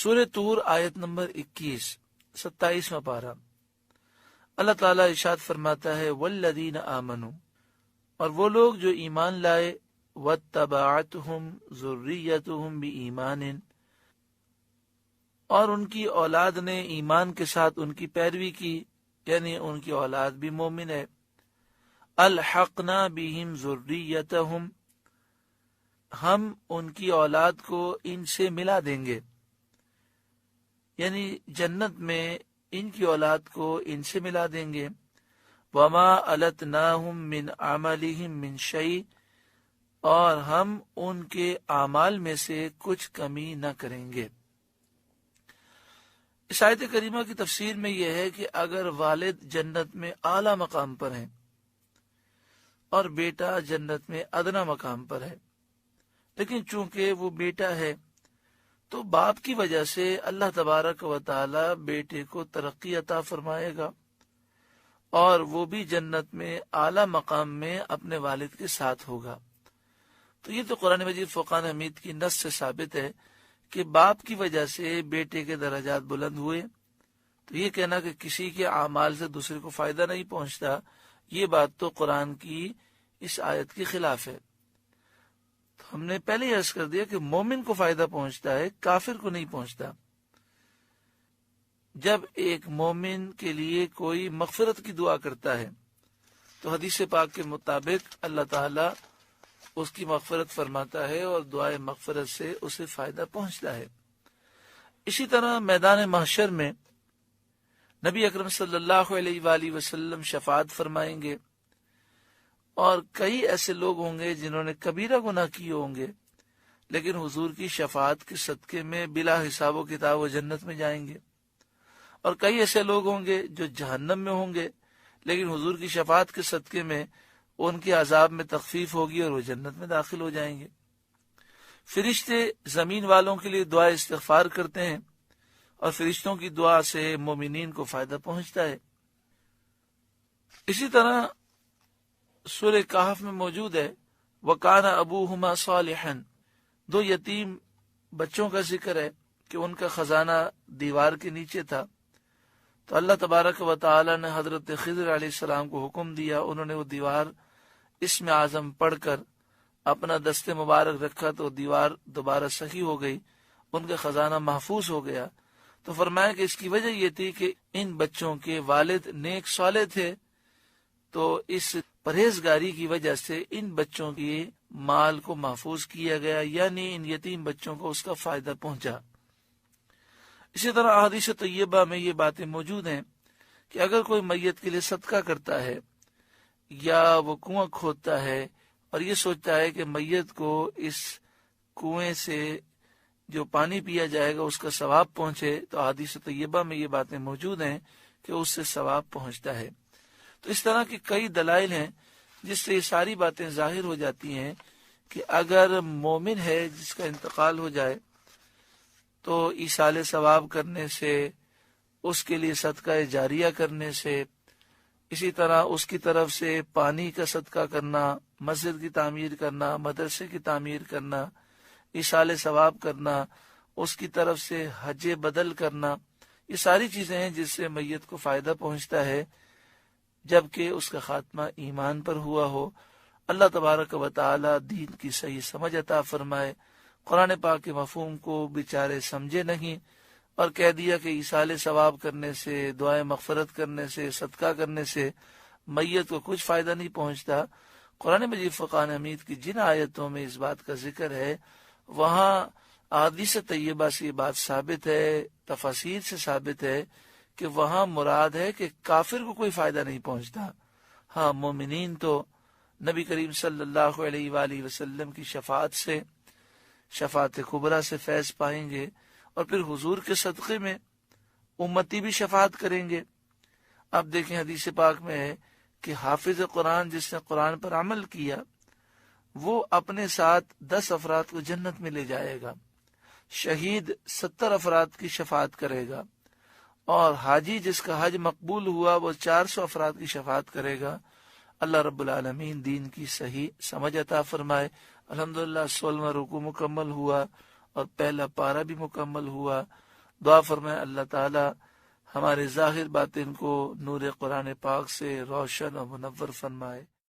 سورہ طور آیت نمبر 21، 27واں پارہ۔ اللہ تعالیٰ ارشاد فرماتا ہے والذین آمنوا، اور وہ لوگ جو ایمان لائے، واتبعتہم ذریتہم بایمان، اور ان کی اولاد نے ایمان کے ساتھ ان کی پیروی کی، یعنی ان کی اولاد بھی مومن ہے۔ الحقنا بہم ذریتہم، ہم ان کی اولاد کو ان سے ملا دیں گے، یعنی جنت میں ان کی اولاد کو ان سے ملا دیں گے۔ وما التناہم من عملہم من شیء، اور ہم ان کے اعمال میں سے کچھ کمی نہ کریں گے۔ اس آیت کریمہ کی تفسیر میں یہ ہے کہ اگر والد جنت میں اعلیٰ مقام پر ہیں اور بیٹا جنت میں ادنا مقام پر ہے، لیکن چونکہ وہ بیٹا ہے تو باپ کی وجہ سے اللہ تبارک و تعالی بیٹے کو ترقی عطا فرمائے گا، اور وہ بھی جنت میں اعلیٰ مقام میں اپنے والد کے ساتھ ہوگا۔ تو یہ تو قرآن مجید فرقان حمید کی نص سے ثابت ہے کہ باپ کی وجہ سے بیٹے کے درجات بلند ہوئے۔ تو یہ کہنا کہ کسی کے اعمال سے دوسرے کو فائدہ نہیں پہنچتا، یہ بات تو قرآن کی اس آیت کے خلاف ہے۔ تو ہم نے پہلے ہی عرض کر دیا کہ مومن کو فائدہ پہنچتا ہے، کافر کو نہیں پہنچتا۔ جب ایک مومن کے لیے کوئی مغفرت کی دعا کرتا ہے تو حدیث پاک کے مطابق اللہ تعالی اس کی مغفرت فرماتا ہے اور دعائے مغفرت سے اسے فائدہ پہنچتا ہے۔ اسی طرح میدان محشر میں نبی اکرم صلی اللہ علیہ وآلہ وسلم شفاعت فرمائیں گے، اور کئی ایسے لوگ ہوں گے جنہوں نے کبیرہ گناہ کیے ہوں گے، لیکن حضور کی شفاعت کے صدقے میں بلا حساب و کتاب و جنت میں جائیں گے، اور کئی ایسے لوگ ہوں گے جو جہنم میں ہوں گے، لیکن حضور کی شفاعت کے صدقے میں ان کے عذاب میں تخفیف ہوگی اور وہ جنت میں داخل ہو جائیں گے۔ فرشتے زمین والوں کے لیے دعا استغفار کرتے ہیں، اور فرشتوں کی دعا سے مومنین کو فائدہ پہنچتا ہے۔ اسی طرح سورہ کہف میں موجود ہے وَكَانَ أَبُوهُمَا صَالِحًا، دو یتیم بچوں کا ذکر ہے کہ ان کا خزانہ دیوار کے نیچے تھا، تو اللہ تبارک و تعالی نے حضرت خضر علیہ السلام کو حکم دیا، انہوں نے وہ دیوار اسم اعظم پڑھ کر اپنا دست مبارک رکھا تو دیوار دوبارہ صحیح ہو گئی، ان کا خزانہ محفوظ ہو گیا۔ تو فرمایا کہ اس کی وجہ یہ تھی کہ ان بچوں کے والد نیک صالح تھے، تو اس پرہیزگاری کی وجہ سے ان بچوں کے مال کو محفوظ کیا گیا، یعنی ان یتیم بچوں کو اس کا فائدہ پہنچا۔ اسی طرح احادیث طیبہ میں یہ باتیں موجود ہیں کہ اگر کوئی میت کے لیے صدقہ کرتا ہے یا وہ کنواں کھودتا ہے اور یہ سوچتا ہے کہ میت کو اس کنویں سے جو پانی پیا جائے گا اس کا ثواب پہنچے، تو احادیث طیبہ میں یہ باتیں موجود ہیں کہ اس سے ثواب پہنچتا ہے۔ تو اس طرح کی کئی دلائل ہیں جس سے یہ ساری باتیں ظاہر ہو جاتی ہیں کہ اگر مومن ہے جس کا انتقال ہو جائے تو ایصال ثواب کرنے سے، اس کے لیے صدقہ جاریہ کرنے سے، اسی طرح اس کی طرف سے پانی کا صدقہ کرنا، مسجد کی تعمیر کرنا، مدرسے کی تعمیر کرنا، ایصال ثواب کرنا، اس کی طرف سے حج بدل کرنا، یہ ساری چیزیں ہیں جس سے میت کو فائدہ پہنچتا ہے جبکہ اس کا خاتمہ ایمان پر ہوا ہو۔ اللہ تبارک و تعالی دین کی صحیح سمجھ عطا فرمائے۔ قرآن پاک کے مفہوم کو بیچارے سمجھے نہیں اور کہہ دیا کہ ایصال ثواب کرنے سے، دعائیں مغفرت کرنے سے، صدقہ کرنے سے میت کو کچھ فائدہ نہیں پہنچتا۔ قرآن مجید فرقان حمید کی جن آیتوں میں اس بات کا ذکر ہے وہاں احادیث طیبہ سے یہ بات ثابت ہے، تفاسیر سے ثابت ہے کہ وہاں مراد ہے کہ کافر کو کوئی فائدہ نہیں پہنچتا۔ ہاں مومنین تو نبی کریم صلی اللہ علیہ وآلہ وسلم کی شفاعت سے، شفاعت کبریٰ سے فیض پائیں گے، اور پھر حضور کے صدقے میں امتی بھی شفاعت کریں گے۔ اب دیکھیں حدیث پاک میں ہے کہ حافظ قرآن جس نے قرآن پر عمل کیا وہ اپنے ساتھ 10 افراد کو جنت میں لے جائے گا، شہید 70 افراد کی شفاعت کرے گا، اور حاجی جس کا حج مقبول ہوا وہ 400 افراد کی شفاعت کرے گا۔ اللہ رب العالمین دین کی صحیح سمجھ عطا فرمائے۔ الحمدللہ 16واں رکوع مکمل ہوا اور پہلا پارہ بھی مکمل ہوا، دعا فرمائے اللہ تعالی ہمارے ظاہر باطن کو نور قرآن پاک سے روشن اور منور فرمائے۔